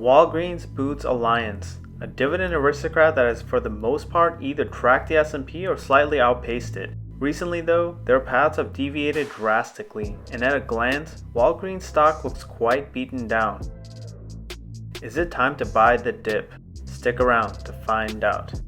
Walgreens Boots Alliance, a dividend aristocrat that has for the most part either tracked the S&P or slightly outpaced it. Recently though, their paths have deviated drastically, and at a glance, Walgreens stock looks quite beaten down. Is it time to buy the dip? Stick around to find out.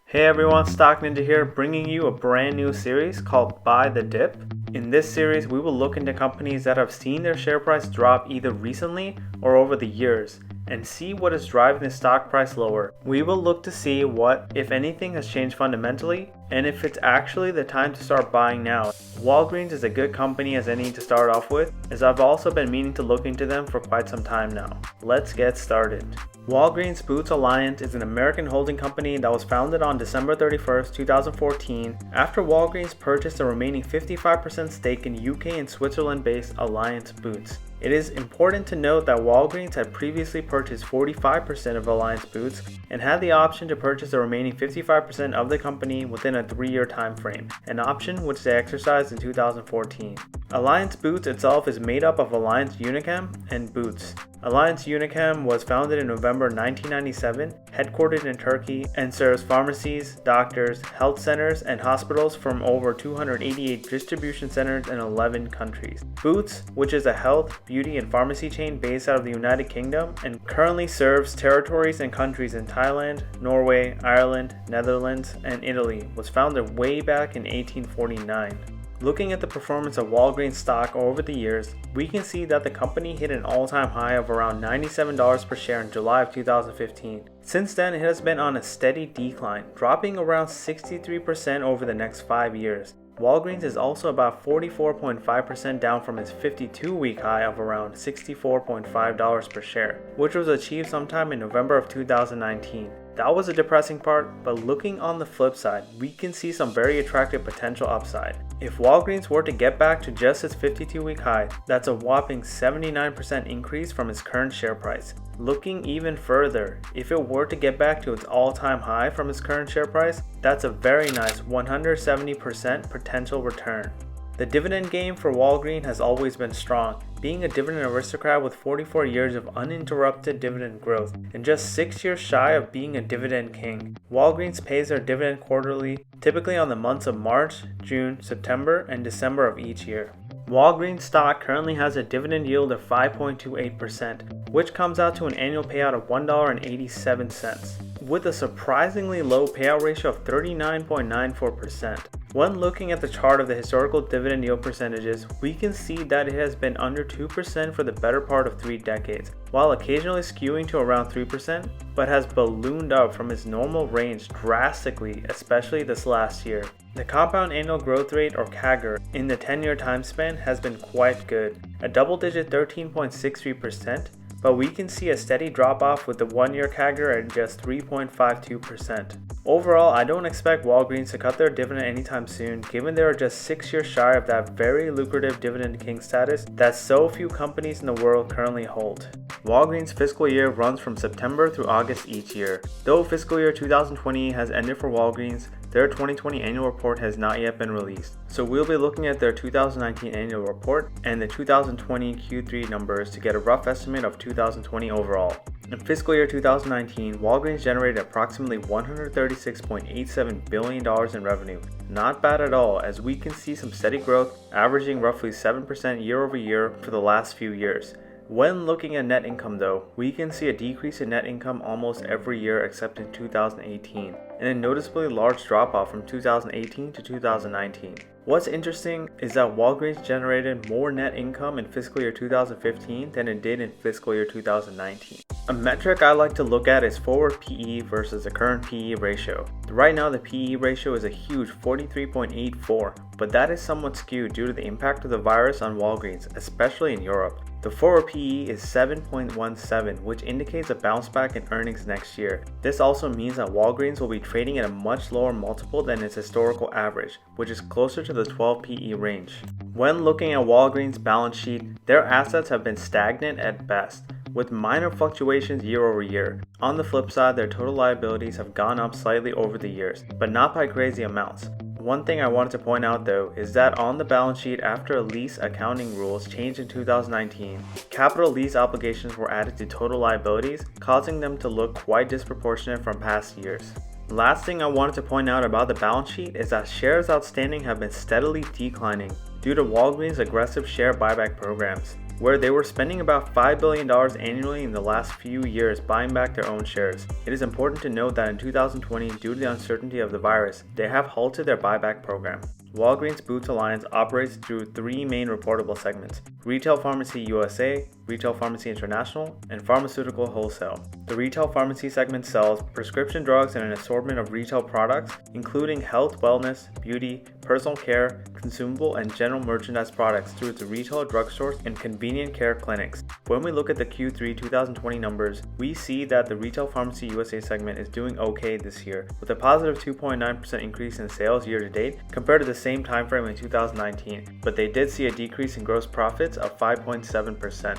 Hey everyone, Stock Ninja here, bringing you a brand new series called Buy the Dip. In this series, we will look into companies that have seen their share price drop either recently or over the years, and see what is driving the stock price lower. We will look to see what, if anything, has changed fundamentally, and if it's actually the time to start buying now. Walgreens is a good company as any to start off with, as I've also been meaning to look into them for quite some time now. Let's get started. Walgreens Boots Alliance is an American holding company that was founded on December 31st, 2014 after Walgreens purchased a remaining 55% stake in UK and Switzerland-based Alliance Boots. It is important to note that Walgreens had previously purchased 45% of Alliance Boots and had the option to purchase the remaining 55% of the company within a 3-year time frame, an option which they exercised in 2014. Alliance Boots itself is made up of Alliance Unichem and Boots. Alliance Unichem was founded in November 1997, headquartered in Turkey, and serves pharmacies, doctors, health centers, and hospitals from over 288 distribution centers in 11 countries. Boots, which is a health, beauty, and pharmacy chain based out of the United Kingdom and currently serves territories and countries in Thailand, Norway, Ireland, Netherlands, and Italy, was founded way back in 1849. Looking at the performance of Walgreens stock over the years, we can see that the company hit an all-time high of around $97 per share in July of 2015. Since then, it has been on a steady decline, dropping around 63% over the next 5 years. Walgreens is also about 44.5% down from its 52-week high of around $64.5 per share, which was achieved sometime in November of 2019. That was a depressing part, but looking on the flip side, we can see some very attractive potential upside. If Walgreens were to get back to just its 52-week high, that's a whopping 79% increase from its current share price. Looking even further, if it were to get back to its all-time high from its current share price, that's a very nice 170% potential return. The dividend game for Walgreens has always been strong, being a dividend aristocrat with 44 years of uninterrupted dividend growth and just 6 years shy of being a dividend king. Walgreens pays their dividend quarterly, typically on the months of March, June, September, and December of each year. Walgreens stock currently has a dividend yield of 5.28%, which comes out to an annual payout of $1.87, with a surprisingly low payout ratio of 39.94%. When looking at the chart of the historical dividend yield percentages, we can see that it has been under 2% for the better part of 3 decades, while occasionally skewing to around 3%, but has ballooned up from its normal range drastically, especially this last year. The compound annual growth rate, or CAGR, in the 10-year time span has been quite good, a double-digit 13.63%, but we can see a steady drop-off with the 1-year CAGR at just 3.52%. Overall, I don't expect Walgreens to cut their dividend anytime soon, given they are just 6 years shy of that very lucrative dividend king status that so few companies in the world currently hold. Walgreens' fiscal year runs from September through August each year. Though fiscal year 2020 has ended for Walgreens, their 2020 annual report has not yet been released. So we'll be looking at their 2019 annual report and the 2020 Q3 numbers to get a rough estimate of 2020 overall. In fiscal year 2019, Walgreens generated approximately $136.87 billion in revenue. Not bad at all, as we can see some steady growth, averaging roughly 7% year over year for the last few years. When looking at net income though, we can see a decrease in net income almost every year except in 2018, and a noticeably large drop-off from 2018 to 2019. What's interesting is that Walgreens generated more net income in fiscal year 2015 than it did in fiscal year 2019. A metric I like to look at is forward PE versus the current PE ratio. Right now the PE ratio is a huge 43.84, but that is somewhat skewed due to the impact of the virus on Walgreens, especially in Europe. The forward PE is 7.17, which indicates a bounce back in earnings next year. This also means that Walgreens will be trading at a much lower multiple than its historical average, which is closer to the 12 PE range. When looking at Walgreens' balance sheet, their assets have been stagnant at best, with minor fluctuations year over year. On the flip side, their total liabilities have gone up slightly over the years, but not by crazy amounts. One thing I wanted to point out though is that on the balance sheet after lease accounting rules changed in 2019, capital lease obligations were added to total liabilities, causing them to look quite disproportionate from past years. Last thing I wanted to point out about the balance sheet is that shares outstanding have been steadily declining due to Walgreens' aggressive share buyback programs, where they were spending about $5 billion annually in the last few years buying back their own shares. It is important to note that in 2020, due to the uncertainty of the virus, they have halted their buyback program. Walgreens Boots Alliance operates through three main reportable segments: Retail Pharmacy USA, Retail Pharmacy International, and Pharmaceutical Wholesale. The Retail Pharmacy segment sells prescription drugs and an assortment of retail products, including health, wellness, beauty, personal care, consumable, and general merchandise products through its retail drugstores and convenient care clinics. When we look at the Q3 2020 numbers, we see that the Retail Pharmacy USA segment is doing okay this year, with a positive 2.9% increase in sales year to date compared to the same time frame in 2019, but they did see a decrease in gross profits of 5.7%.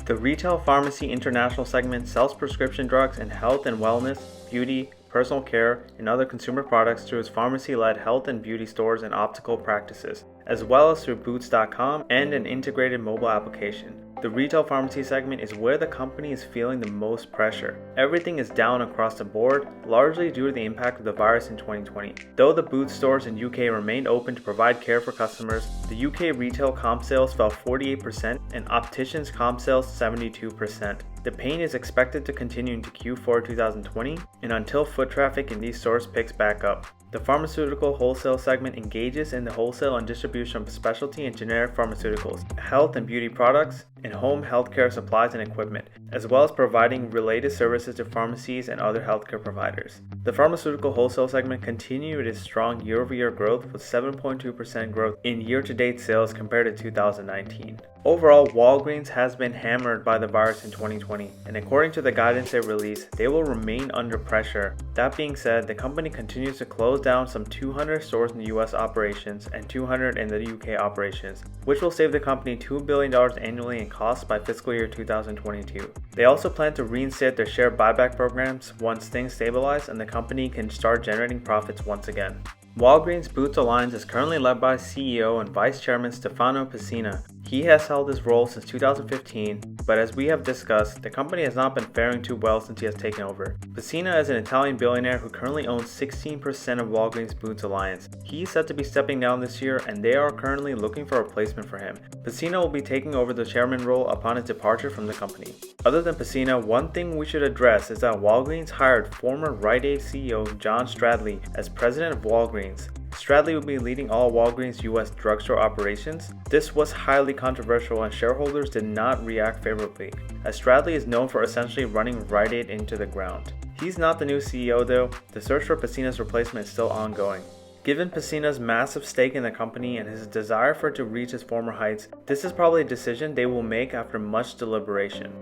The Retail Pharmacy International segment sells prescription drugs and health and wellness, beauty, personal care, and other consumer products through its pharmacy-led health and beauty stores and optical practices, as well as through Boots.com and an integrated mobile application. The Retail Pharmacy segment is where the company is feeling the most pressure. Everything is down across the board, largely due to the impact of the virus in 2020. Though the Boots stores in UK remained open to provide care for customers, the UK retail comp sales fell 48% and opticians comp sales 72%. The pain is expected to continue into Q4 2020 and until foot traffic in these stores picks back up. The Pharmaceutical Wholesale segment engages in the wholesale and distribution of specialty and generic pharmaceuticals, health and beauty products, and home healthcare supplies and equipment, as well as providing related services to pharmacies and other healthcare providers. The Pharmaceutical Wholesale segment continued its strong year-over-year growth with 7.2% growth in year-to-date sales compared to 2019. Overall, Walgreens has been hammered by the virus in 2020, and according to the guidance they released, they will remain under pressure. That being said, the company continues to close down some 200 stores in the US operations and 200 in the UK operations, which will save the company $2 billion annually in costs by fiscal year 2022. They also plan to reinstate their share buyback programs once things stabilize and the company can start generating profits once again. Walgreens Boots Alliance is currently led by CEO and Vice Chairman Stefano Pessina. He has held this role since 2015, but as we have discussed, the company has not been faring too well since he has taken over. Pessina is an Italian billionaire who currently owns 16% of Walgreens Boots Alliance. He is said to be stepping down this year, and they are currently looking for a replacement for him. Pessina will be taking over the chairman role upon his departure from the company. Other than Pessina, one thing we should address is that Walgreens hired former Rite Aid CEO John Stradley as president of Walgreens. Stradley will be leading all Walgreens US drugstore operations. This was highly controversial and shareholders did not react favorably, as Stradley is known for essentially running Rite Aid into the ground. He's not the new CEO though. The search for Pessina's replacement is still ongoing. Given Pessina's massive stake in the company and his desire for it to reach its former heights, this is probably a decision they will make after much deliberation.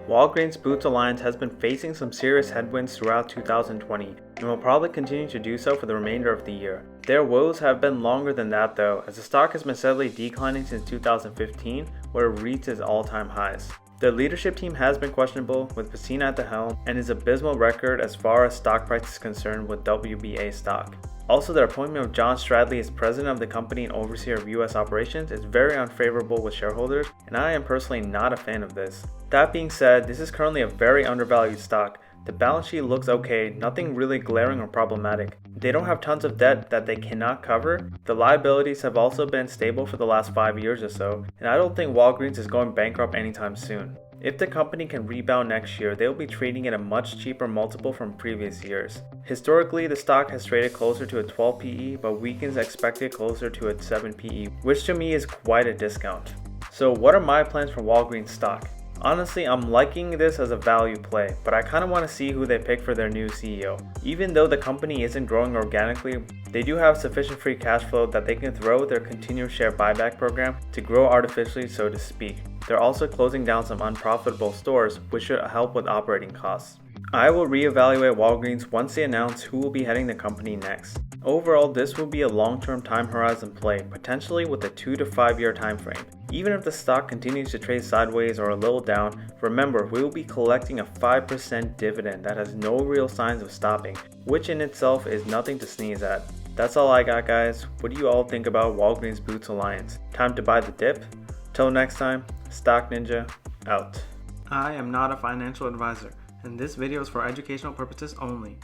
Walgreens Boots Alliance has been facing some serious headwinds throughout 2020 and will probably continue to do so for the remainder of the year. Their woes have been longer than that though, as the stock has been steadily declining since 2015, where it reached its all-time highs. Their leadership team has been questionable, with Pessina at the helm, and his abysmal record as far as stock price is concerned with WBA stock. Also, their appointment of John Stradley as president of the company and overseer of US operations is very unfavorable with shareholders, and I am personally not a fan of this. That being said, this is currently a very undervalued stock. The balance sheet looks okay, nothing really glaring or problematic. They don't have tons of debt that they cannot cover. The liabilities have also been stable for the last 5 years or so, and I don't think Walgreens is going bankrupt anytime soon. If the company can rebound next year, they will be trading at a much cheaper multiple from previous years. Historically, the stock has traded closer to a 12 PE, but weekends expected closer to a 7 PE, which to me is quite a discount. So what are my plans for Walgreens stock? Honestly, I'm liking this as a value play, but I kind of want to see who they pick for their new CEO. Even though the company isn't growing organically, they do have sufficient free cash flow that they can throw their continuous share buyback program to grow artificially, so to speak. They're also closing down some unprofitable stores, which should help with operating costs. I will reevaluate Walgreens once they announce who will be heading the company next. Overall, this will be a long-term time horizon play, potentially with a 2 to 5 year time frame. Even if the stock continues to trade sideways or a little down, remember we will be collecting a 5% dividend that has no real signs of stopping, which in itself is nothing to sneeze at. That's all I got, guys. What do you all think about Walgreens Boots Alliance? Time to buy the dip? Till next time, Stock Ninja out. I am not a financial advisor, and this video is for educational purposes only.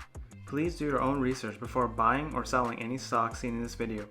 Please do your own research before buying or selling any stock seen in this video.